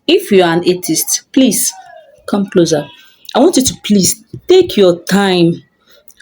If you are an atheist, please come closer. I want you to please take your time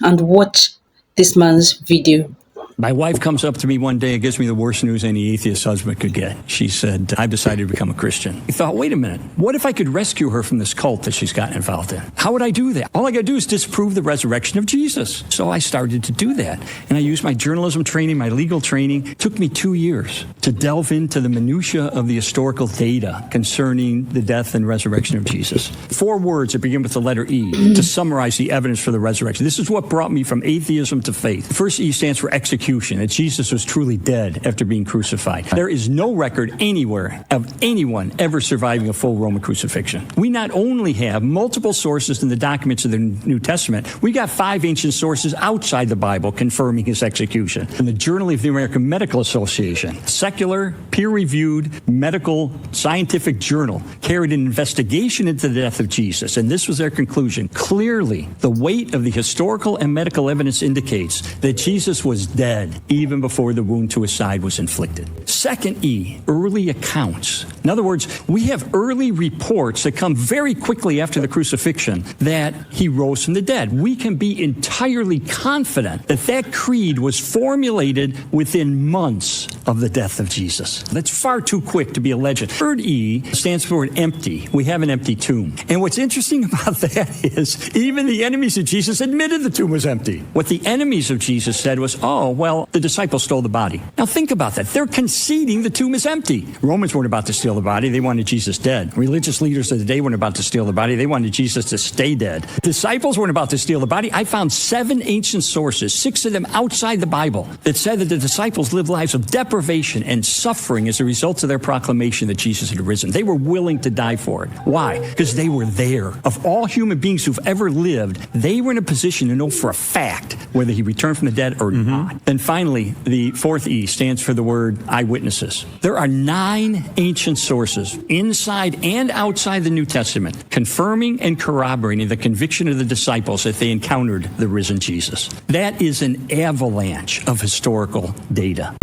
and watch this man's video. My wife comes up to me one day and gives me the worst news any atheist husband could get. She said, I've decided to become a Christian. I thought, wait a minute. What if I could rescue her from this cult that she's gotten involved in? How would I do that? All I got to do is disprove the resurrection of Jesus. So I started to do that. And I used my journalism training, my legal training. It took me 2 years to delve into the minutia of the historical data concerning the death and resurrection of Jesus. 4 words that begin with the letter E to summarize the evidence for the resurrection. This is what brought me from atheism to faith. The first E stands for execution. That Jesus was truly dead after being crucified. There is no record anywhere of anyone ever surviving a full Roman crucifixion. We not only have multiple sources in the documents of the New Testament, we got 5 ancient sources outside the Bible confirming his execution. In the Journal of the American Medical Association, secular, peer-reviewed medical scientific journal, carried an investigation into the death of Jesus, and this was their conclusion. Clearly, the weight of the historical and medical evidence indicates that Jesus was dead even before the wound to his side was inflicted. Second E, early accounts. In other words, we have early reports that come very quickly after the crucifixion that he rose from the dead. We can be entirely confident that that creed was formulated within months of the death of Jesus. That's far too quick to be a legend. Third E stands for an empty. We have an empty tomb. And what's interesting about that is even the enemies of Jesus admitted the tomb was empty. What the enemies of Jesus said was, oh, well, the disciples stole the body. Now think about that. They're conceding the tomb is empty. Romans weren't about to steal the body. They wanted Jesus dead. Religious leaders of the day weren't about to steal the body. They wanted Jesus to stay dead. Disciples weren't about to steal the body. I found 7 ancient sources, 6 of them outside the Bible, that said that the disciples lived lives of deprivation and suffering as a result of their proclamation that Jesus had risen. They were willing to die for it. Why? Because they were there. Of all human beings who've ever lived, they were in a position to know for a fact whether he returned from the dead or not. And finally, the fourth E stands for the word eyewitnesses. There are 9 ancient sources inside and outside the New Testament confirming and corroborating the conviction of the disciples that they encountered the risen Jesus. That is an avalanche of historical data.